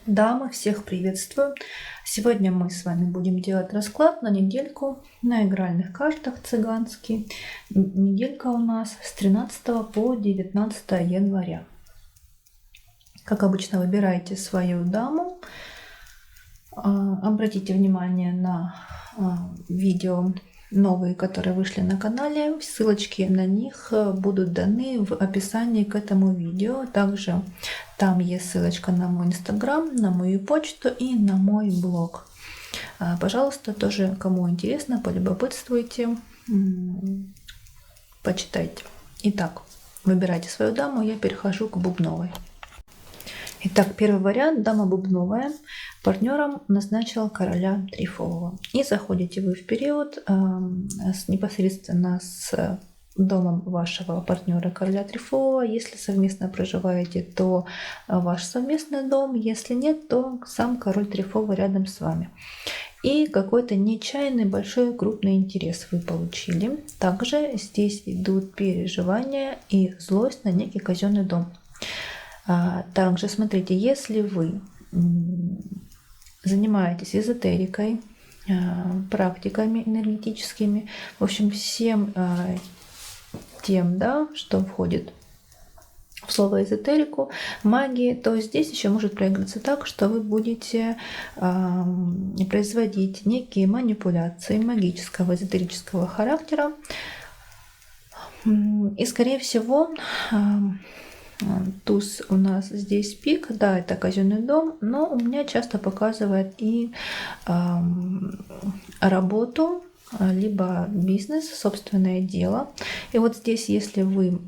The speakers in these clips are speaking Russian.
Дамы, всех приветствую! Сегодня мы с вами будем делать расклад на недельку на игральных картах цыганский. Неделька у нас с 13 по 19 января. Как обычно, выбирайте свою даму. Обратите внимание на видео новые, которые вышли на канале. Ссылочки на них будут даны в описании к этому видео. Также там есть ссылочка на мой инстаграм, на мою почту и на мой блог. Пожалуйста, тоже, кому интересно, полюбопытствуйте, почитайте. Итак, выбирайте свою даму, я перехожу к бубновой. Итак, первый вариант, дама бубновая, партнером назначила короля трифового. И заходите вы в период непосредственно с домом вашего партнера короля трифового. Если совместно проживаете, то ваш совместный дом. Если нет, то сам король трифовый рядом с вами. И какой-то нечаянный большой крупный интерес вы получили. Также здесь идут переживания и злость на некий казенный дом. Также смотрите, если вы занимаетесь эзотерикой, практиками энергетическими, в общем, всем тем, да, что входит в слово эзотерику, магии, то здесь еще может проиграться так, что вы будете производить некие манипуляции магического, эзотерического характера. И, скорее всего, туз у нас здесь пик, да, это казенный дом, но у меня часто показывает и работу, либо бизнес, собственное дело. И вот здесь, если вы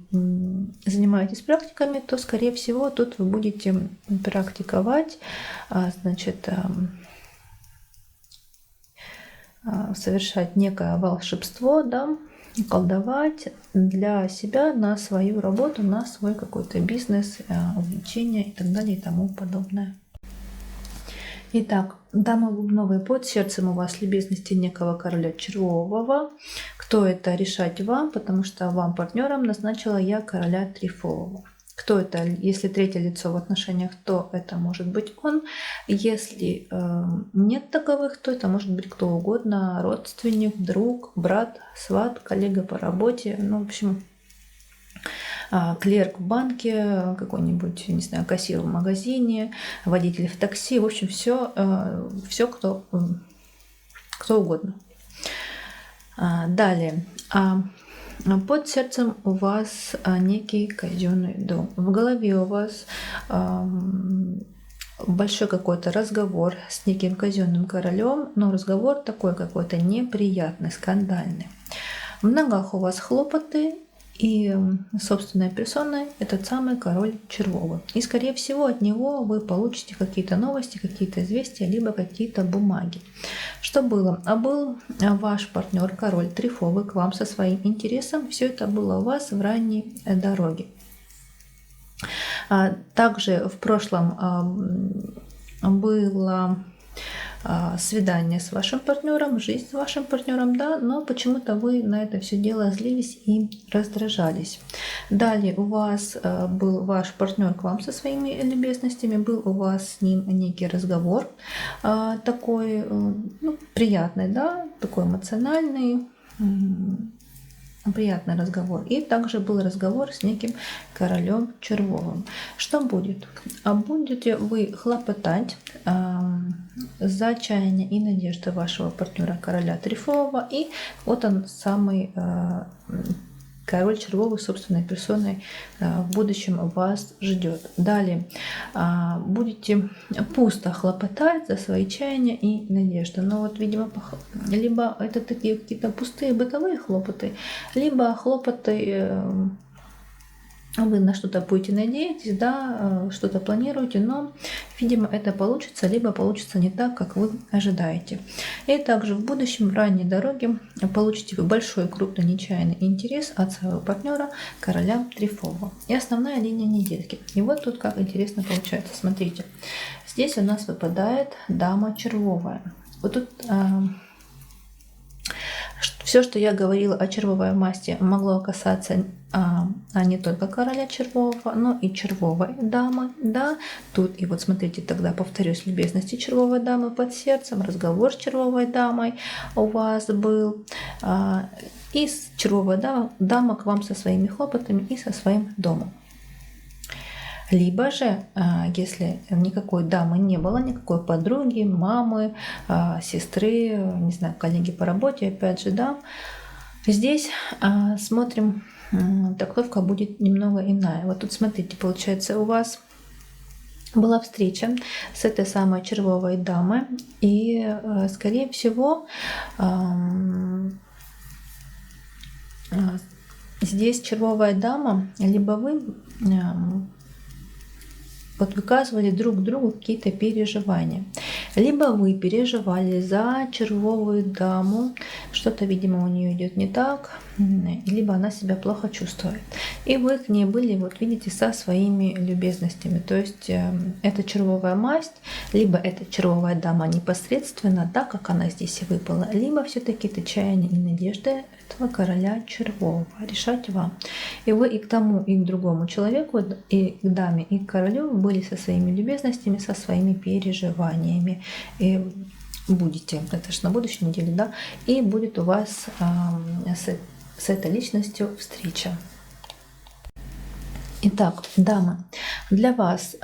занимаетесь практиками, то, скорее всего, тут вы будете практиковать, значит, совершать некое волшебство, да, колдовать для себя на свою работу, на свой какой-то бизнес, увлечение и так далее и тому подобное. Итак, дама бубновая, под сердцем у вас любезности некого короля червового. Кто это, решать вам, потому что вам партнером назначила я короля трифового. Кто это? Если третье лицо в отношениях, то это может быть он. Если нет таковых, то это может быть кто угодно. Родственник, друг, брат, сват, коллега по работе. Ну, в общем, клерк в банке, какой-нибудь, не знаю, кассир в магазине, водитель в такси. В общем, все кто угодно. Далее. Под сердцем у вас некий казенный дом. В голове у вас большой какой-то разговор с неким казенным королем, но разговор такой какой-то неприятный, скандальный. В ногах у вас хлопоты, и собственной персоной этот самый король червовый. И, скорее всего, от него вы получите какие-то новости, какие-то известия, либо какие-то бумаги. Что было? А был ваш партнер, король трифовый, к вам со своим интересом. Все это было у вас в ранней дороге. Также в прошлом было свидание с вашим партнером, жизнь с вашим партнером, да, но почему-то вы на это все дело злились и раздражались. Далее у вас был ваш партнер к вам со своими любезностями, был у вас с ним некий разговор такой, ну, приятный, да, такой эмоциональный, приятный разговор. И также был разговор с неким королем червовым. Что будет? Будете вы хлопотать за чаяния и надежды вашего партнера короля трифового. И вот он, самый король червовый собственной персоной в будущем вас ждет. Далее будете пусто хлопотать за свои чаяния и надежды. Но вот, видимо, либо это такие какие-то пустые бытовые хлопоты, либо хлопоты вы на что-то будете надеяться, да, что-то планируете, но, видимо, это получится, либо получится не так, как вы ожидаете. И также в будущем, в ранней дороге, получите вы большой, крупный, нечаянный интерес от своего партнера, короля трифового. И основная линия недельки. И вот тут как интересно получается. Смотрите, здесь у нас выпадает дама червовая. Вот тут Все, что я говорила о червовой масти, могло касаться не только короля червового, но и червовой дамы. Да? Тут и вот смотрите, тогда повторюсь, любезности червовой дамы под сердцем, разговор с червовой дамой у вас был. И червовая дама к вам со своими хлопотами и со своим домом. Либо же, если никакой дамы не было, никакой подруги, мамы, сестры, не знаю, коллеги по работе, опять же, да, здесь смотрим, трактовка будет немного иная. Вот тут смотрите, получается, у вас была встреча с этой самой червовой дамой, и, скорее всего, здесь червовая дама, либо вы вот выказывали друг другу какие-то переживания. Либо вы переживали за червовую даму, что-то, видимо, у нее идет не так, либо она себя плохо чувствует. И вы к ней были, вот видите, со своими любезностями. То есть это червовая масть, либо это червовая дама непосредственно, так как она здесь и выпала, либо все-таки это чаяние и надежды этого короля червового. Решать вам. И вы и к тому, и к другому человеку, и к даме, и к королю были со своими любезностями, со своими переживаниями. И будете, это же на будущей неделе, да, и будет у вас с этой личностью встреча. Итак, дамы, для вас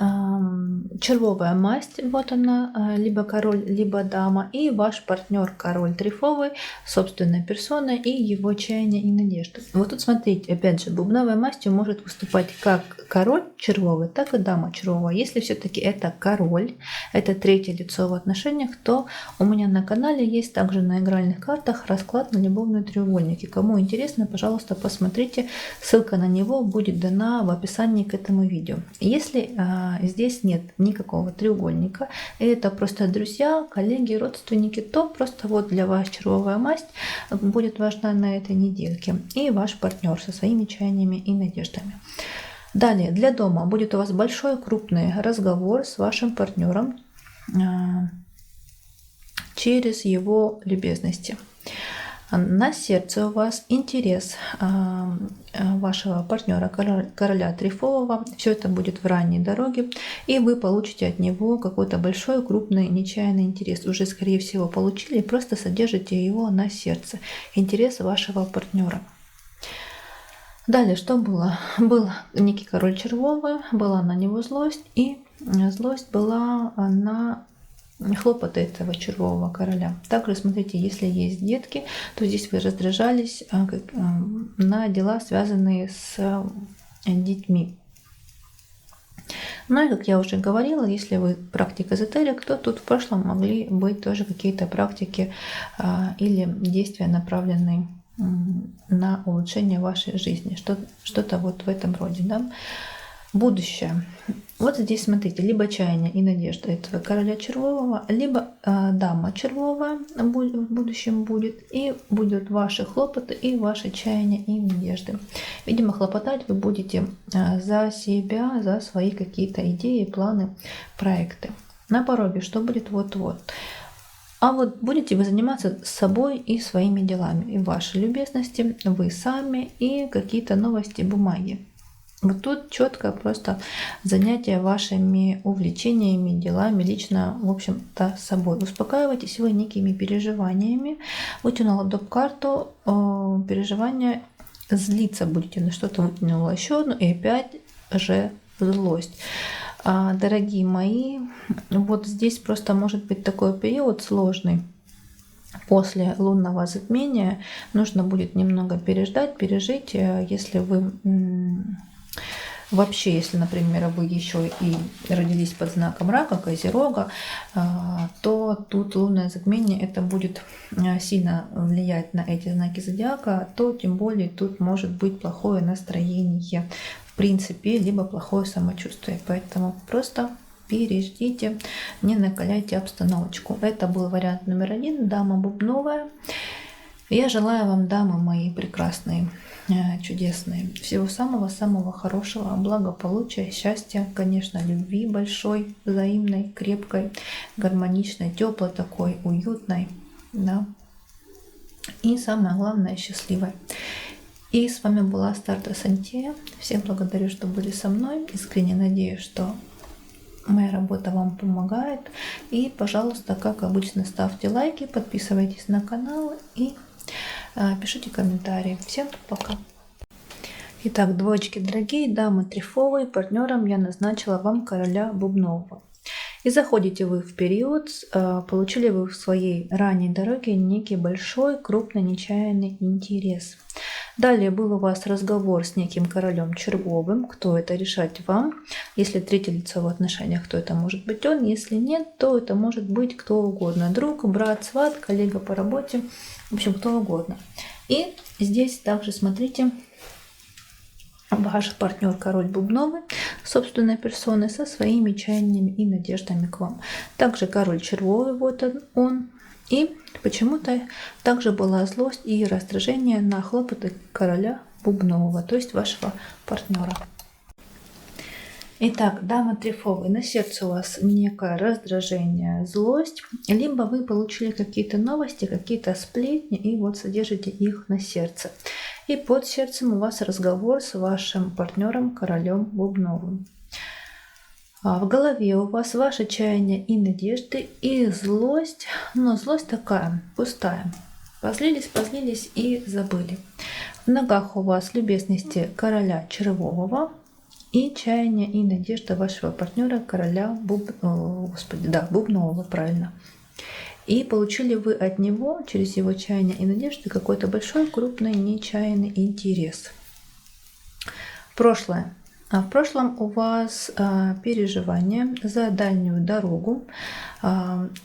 червовая масть, вот она, либо король, либо дама, и ваш партнер король трефовый, собственной персоной и его чаяния и надежды. Вот тут смотрите, опять же, бубновой мастью может выступать как король червовый, так и дама червовая. Если все-таки это король, это третье лицо в отношениях, то у меня на канале есть также на игральных картах расклад на любовные треугольники. Кому интересно, пожалуйста, посмотрите, ссылка на него будет дана в описании к этому видео. Если здесь нет никакого треугольника, и это просто друзья, коллеги, родственники, то просто вот для вас червовая масть будет важна на этой недельке. И ваш партнер со своими чаяниями и надеждами. Далее, для дома будет у вас большой крупный разговор с вашим партнером через его любезности. На сердце у вас интерес вашего партнера, короля трефового. Все это будет в ранней дороге, и вы получите от него какой-то большой, крупный, нечаянный интерес. Уже, скорее всего, получили, просто содержите его на сердце. Интерес вашего партнера. Далее, что было? Был некий король червовый, была на него злость, и злость была на хлопоты этого червового короля. Также смотрите, если есть детки, то здесь вы раздражались на дела, связанные с детьми. Ну и, как я уже говорила, если вы практик эзотерик, то тут в прошлом могли быть тоже какие-то практики или действия, направленные на улучшение вашей жизни. Что-то вот в этом роде. Да? Будущее. Вот здесь смотрите, либо чаяние и надежда этого короля червового, либо дама червовая в будущем будет, и будут ваши хлопоты и ваши чаяния и надежды. Видимо, хлопотать вы будете за себя, за свои какие-то идеи, планы, проекты. На пороге что будет вот-вот. А вот будете вы заниматься собой и своими делами, и ваши любезности, вы сами, и какие-то новости, бумаги. Вот тут четко просто занятие вашими увлечениями, делами, лично, в общем-то, собой. Успокаивайтесь вы некими переживаниями. Вытянула доп-карту, переживания, злиться будете на что-то, вытянула еще одну, и опять же злость. Дорогие мои, вот здесь просто может быть такой период сложный. После лунного затмения нужно будет немного переждать, пережить, если вы... Вообще, если, например, вы еще и родились под знаком рака, козерога, то тут лунное затмение это будет сильно влиять на эти знаки зодиака, то тем более тут может быть плохое настроение, в принципе, либо плохое самочувствие. Поэтому просто переждите, не накаляйте обстановочку. Это был вариант номер 1, дама бубновая. Я желаю вам, дамы мои прекрасные, чудесные, всего самого-самого хорошего, благополучия, счастья, конечно, любви большой, взаимной, крепкой, гармоничной, теплой такой, уютной, да. и самое главное, счастливой. И с вами была Старта Сантея. Всем благодарю, что были со мной. Искренне надеюсь, что моя работа вам помогает. И, пожалуйста, как обычно, ставьте лайки, подписывайтесь на канал и пишите комментарии. Всем пока! Итак, двоечки дорогие, дамы трефовые, партнером я назначила вам короля бубнового. И заходите вы в период, получили вы в своей ранней дороге некий большой, крупный, нечаянный интерес. Далее был у вас разговор с неким королем червовым. Кто это, решать вам. Если третье лицо в отношениях, то это может быть он. Если нет, то это может быть кто угодно. Друг, брат, сват, коллега по работе. В общем, кто угодно. И здесь также смотрите, ваш партнер король бубновый собственной персоной со своими чаяниями и надеждами к вам. Также король червовый, вот он. И почему-то также была злость и раздражение на хлопоты короля бубнового, то есть вашего партнера. Итак, дамы трефовые, на сердце у вас некое раздражение, злость, либо вы получили какие-то новости, какие-то сплетни, и вот содержите их на сердце. И под сердцем у вас разговор с вашим партнером королем бубновым. В голове у вас ваши чаяния и надежды, и злость, но злость такая, пустая. Позлились и забыли. В ногах у вас любезности короля червового и чаяния и надежды вашего партнера короля бубнового, правильно. И получили вы от него, через его чаяния и надежды, какой-то большой, крупный, нечаянный интерес. Прошлое. В прошлом у вас переживания за дальнюю дорогу,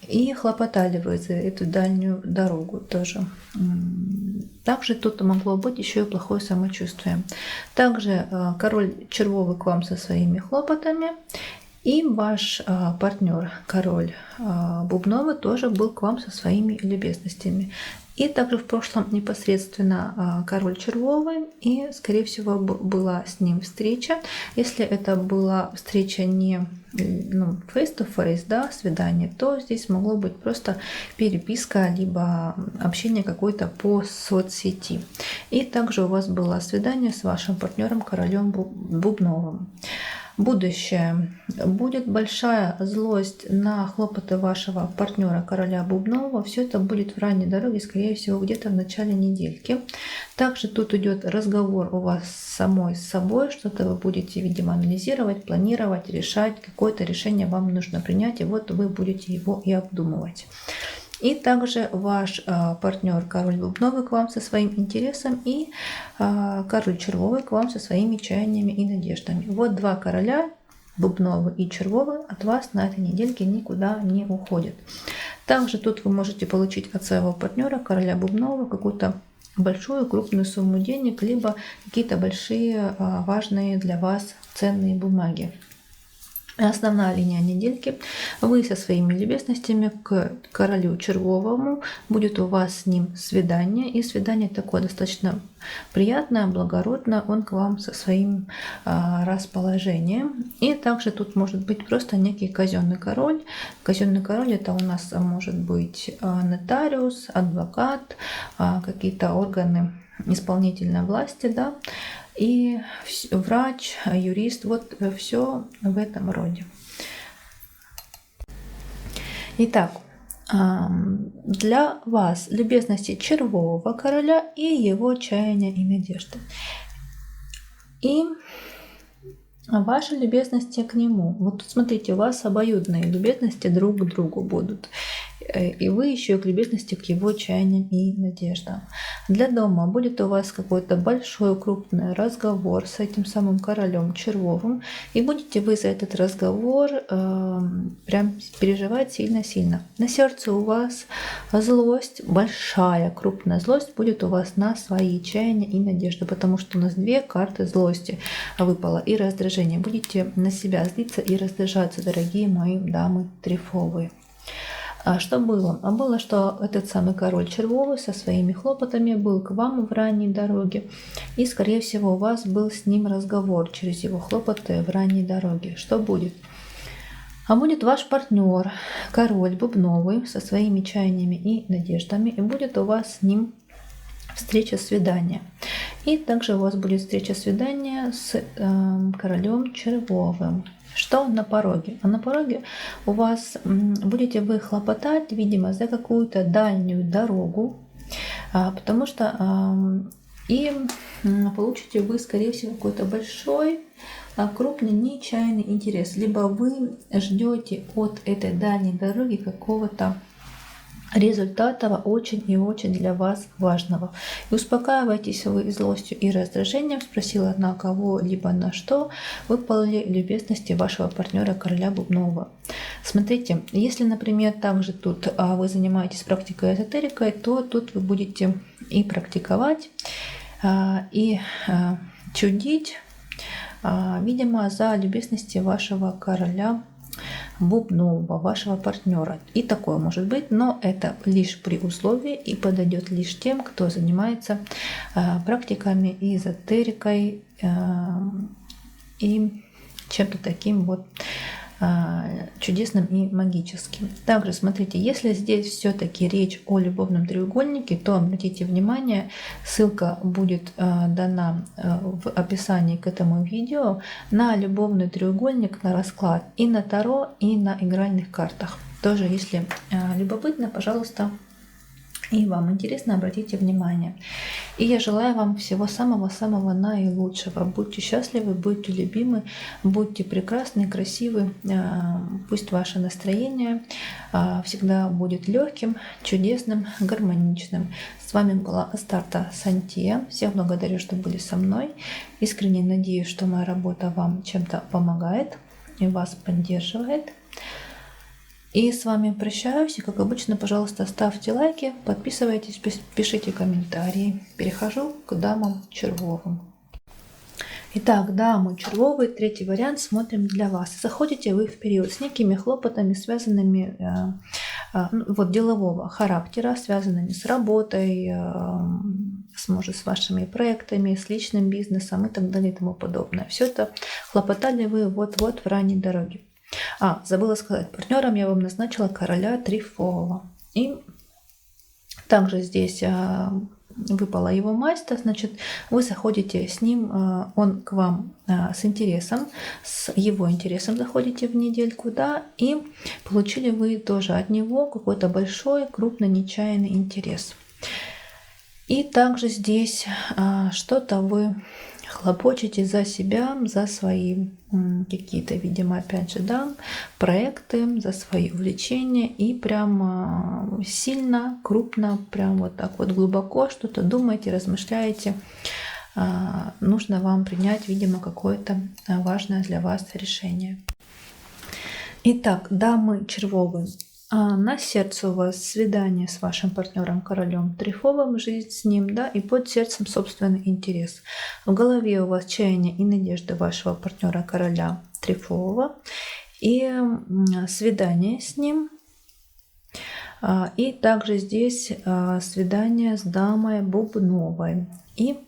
и хлопотали вы за эту дальнюю дорогу тоже. Также тут могло быть еще и плохое самочувствие. Также король червовый к вам со своими хлопотами, и ваш партнер король бубновый тоже был к вам со своими любезностями. И также в прошлом непосредственно король червовый, и, скорее всего, была с ним встреча. Если это была встреча не face-to-face, да, свидание, то здесь могло быть просто переписка, либо общение какое-то по соцсети. И также у вас было свидание с вашим партнером королем бубновым. Будущее. Будет большая злость на хлопоты вашего партнера короля бубнового. Все это будет в ранней дороге, скорее всего, где-то в начале недельки. Также тут идет разговор у вас самой с собой. Что-то вы будете, видимо, анализировать, планировать, решать. Какое-то решение вам нужно принять, и вот вы будете его и обдумывать. И также ваш партнер король бубновый к вам со своим интересом, и король червовый к вам со своими чаяниями и надеждами. Вот два короля, бубновый и червовый, от вас на этой недельке никуда не уходят. Также тут вы можете получить от своего партнера короля бубнового какую-то большую крупную сумму денег, либо какие-то большие важные для вас ценные бумаги. Основная линия недельки. Вы со своими любезностями к королю червовому. Будет у вас с ним свидание. И свидание такое достаточно приятное, благородное. Он к вам со своим расположением. И также тут может быть просто некий казенный король. Казенный король — это у нас может быть нотариус, адвокат, какие-то органы исполнительной власти, да, и врач, юрист, вот все в этом роде. Итак, для вас любезности червового короля и его чаяния и надежды. И ваши любезности к нему. Вот тут смотрите, у вас обоюдные любезности друг к другу будут. И вы еще и к любезности к его чаяниям и надеждам. Для дома будет у вас какой-то большой крупный разговор с этим самым королем червовым, и будете вы за этот разговор прям переживать сильно-сильно. На сердце у вас злость, большая крупная злость будет у вас на свои чаяния и надежды, потому что у нас две карты злости выпало и раздражение. Будете на себя злиться и раздражаться, дорогие мои дамы трефовые. А что было? А было, что этот самый король червовый со своими хлопотами был к вам в ранней дороге. И, скорее всего, у вас был с ним разговор через его хлопоты в ранней дороге. Что будет? А будет ваш партнер, король бубновый, со своими чаяниями и надеждами. И будет у вас с ним встреча, свидание. И также у вас будет встреча, свидание с королем червовым. Что на пороге? А на пороге у вас будете вы хлопотать, видимо, за какую-то дальнюю дорогу, потому что и получите вы, скорее всего, какой-то большой, крупный, нечаянный интерес. Либо вы ждете от этой дальней дороги какого-то результата очень и очень для вас важного. И успокаиваетесь вы злостью и раздражением, спросила на кого-либо на что, выполнили любезности вашего партнера короля бубнового. Смотрите, если, например, также тут вы занимаетесь практикой эзотерикой, то тут вы будете и практиковать, и чудить, видимо, за любезности вашего короля бубнового, вашего партнера. И такое может быть, но это лишь при условии и подойдет лишь тем, кто занимается практиками, эзотерикой и чем-то таким вот чудесным и магическим. Также смотрите, если здесь все-таки речь о любовном треугольнике, то обратите внимание, ссылка будет дана в описании к этому видео на любовный треугольник, на расклад и на таро, и на игральных картах. Тоже, если любопытно, пожалуйста, и вам интересно, обратите внимание. И я желаю вам всего самого-самого наилучшего. Будьте счастливы, будьте любимы, будьте прекрасны, красивы. Пусть ваше настроение всегда будет легким, чудесным, гармоничным. С вами была Астарта Сантия. Всех благодарю, что были со мной. Искренне надеюсь, что моя работа вам чем-то помогает и вас поддерживает. И с вами прощаюсь. И, как обычно, пожалуйста, ставьте лайки, подписывайтесь, пишите комментарии. Перехожу к дамам червовым. Итак, дамы червовые, третий вариант смотрим для вас. Заходите вы в период с некими хлопотами, связанными вот, делового характера, связанными с работой, может, с вашими проектами, с личным бизнесом и так далее и тому подобное. Все это хлопотали вы вот-вот в ранней дороге. Забыла сказать, партнером я вам назначила короля Трифового. И также здесь выпала его масть, значит, вы заходите с ним, он к вам с интересом, с его интересом заходите в недельку, да, и получили вы тоже от него какой-то большой, крупный, нечаянный интерес. И также здесь что-то вы хлопочете за себя, за свои какие-то, видимо, опять же, да, проекты, за свои увлечения, и прям сильно, крупно, прям вот так вот глубоко что-то думаете, размышляете. Нужно вам принять, видимо, какое-то важное для вас решение. Итак, дамы червовые. На сердце у вас свидание с вашим партнером королем Трифовым, жизнь с ним, да, и под сердцем собственный интерес. В голове у вас чаяние и надежда вашего партнера короля Трифового и свидание с ним. И также здесь свидание с дамой бубновой. И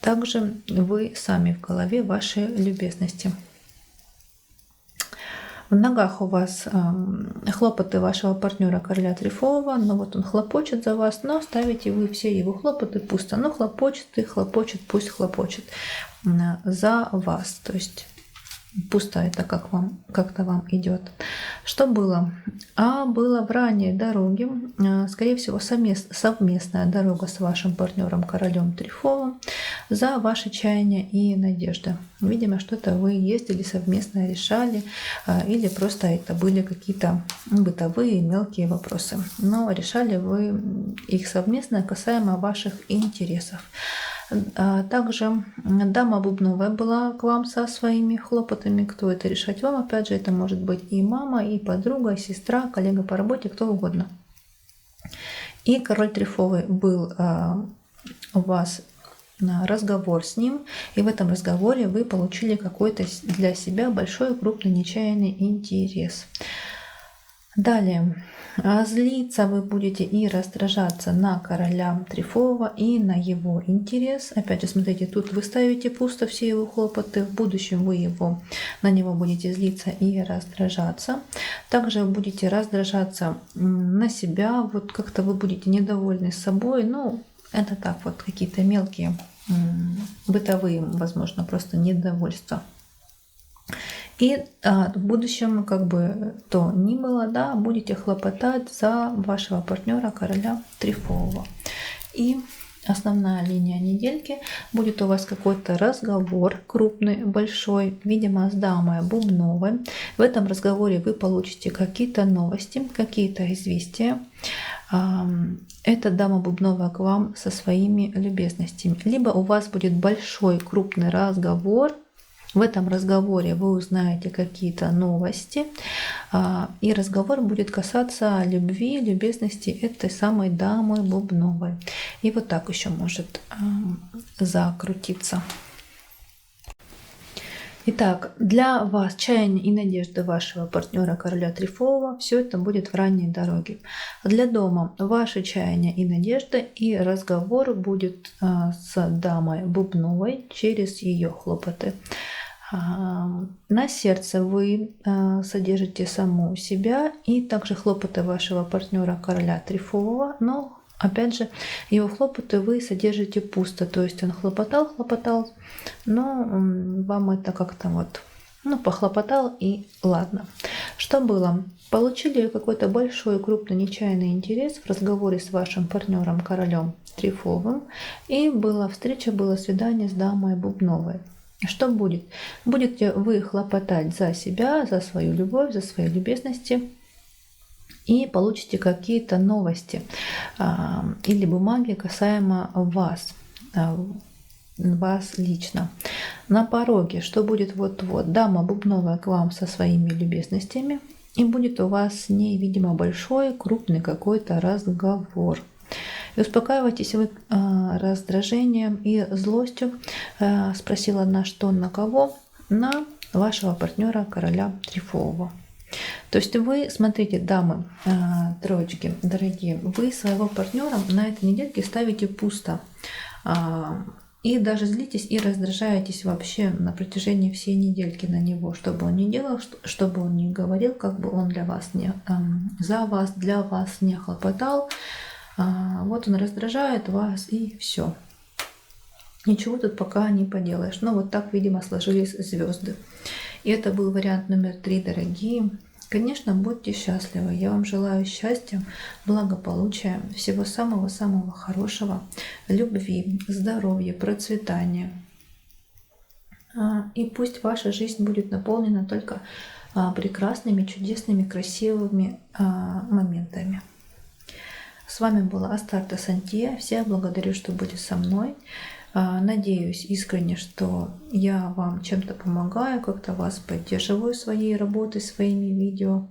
также вы сами в голове вашей любезности. В ногах у вас хлопоты вашего партнера короля Трифового, но вот он хлопочет за вас, но ставите вы все его хлопоты пусто. Но хлопочет и хлопочет, пусть хлопочет за вас. То есть пусто это как-то вам идет. Что было? Было в ранней дороге, скорее всего, совместная дорога с вашим партнером королем Трифовым за ваши чаяния и надежды. Видимо, что-то вы ездили совместно, решали, или просто это были какие-то бытовые мелкие вопросы. Но решали вы их совместно касаемо ваших интересов. Также дама бубновая была к вам со своими хлопотами. Кто это решать вам? Опять же, это может быть и мама, и подруга, и сестра, коллега по работе, кто угодно. И король Трифовый был у вас на разговор с ним, и в этом разговоре вы получили какой-то для себя большой, крупный, нечаянный интерес. Далее, злиться вы будете и раздражаться на короля Трефового и на его интерес. Опять же, смотрите, тут вы ставите пусто все его хлопоты, в будущем вы на него будете злиться и раздражаться. Также будете раздражаться на себя, вот как-то вы будете недовольны собой. Ну, это так вот, какие-то мелкие бытовые, возможно, просто недовольства. И в будущем, как бы то ни было, да, будете хлопотать за вашего партнера, короля Трефового. И основная линия недельки будет у вас какой-то разговор крупный, большой, видимо, с дамой Бубновой. В этом разговоре вы получите какие-то новости, какие-то известия. Эта дама Бубновая к вам со своими любезностями. Либо у вас будет большой крупный разговор. В этом разговоре вы узнаете какие-то новости, и разговор будет касаться любви, любезности этой самой дамы Бубновой. И вот так еще может закрутиться. Итак, для вас чаяние и надежды вашего партнера короля Трефового, все это будет в ранней дороге. Для дома ваши чаяния и надежды, и разговор будет с дамой Бубновой через ее хлопоты. На сердце вы содержите саму себя и также хлопоты вашего партнера короля Трефового, но опять же его хлопоты вы содержите пусто, то есть он хлопотал, но вам это как-то вот, похлопотал и ладно. Что было? Получили какой-то большой, крупный, нечаянный интерес в разговоре с вашим партнером королем Трефовым, и была встреча, было свидание с дамой Бубновой. Что будет? Будете вы хлопотать за себя, за свою любовь, за свои любезности и получите какие-то новости или бумаги касаемо вас лично. На пороге, что будет вот-вот? Дама Бубновая к вам со своими любезностями, и будет у вас с ней, видимо, большой, крупный какой-то разговор. И успокаиваетесь вы раздражением и злостью, спросила на что, на кого? На вашего партнера короля Трефового. То есть вы, смотрите, дамы, троечки, дорогие, вы своего партнера на этой недельке ставите пусто. И даже злитесь и раздражаетесь вообще на протяжении всей недельки на него, что бы он ни делал, что бы он ни говорил, как бы он для вас за вас, для вас не хлопотал. Вот он раздражает вас, и все. Ничего тут пока не поделаешь. Но вот так, видимо, сложились звезды. И это был вариант номер 3, дорогие. Конечно, будьте счастливы. Я вам желаю счастья, благополучия, всего самого-самого хорошего, любви, здоровья, процветания. И пусть ваша жизнь будет наполнена только прекрасными, чудесными, красивыми моментами. С вами была Астарта Сантья. Всех благодарю, что были со мной. Надеюсь искренне, что я вам чем-то помогаю, как-то вас поддерживаю своей работой, своими видео.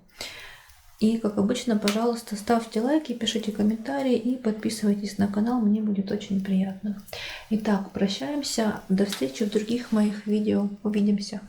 И, как обычно, пожалуйста, ставьте лайки, пишите комментарии и подписывайтесь на канал, мне будет очень приятно. Итак, прощаемся. До встречи в других моих видео. Увидимся.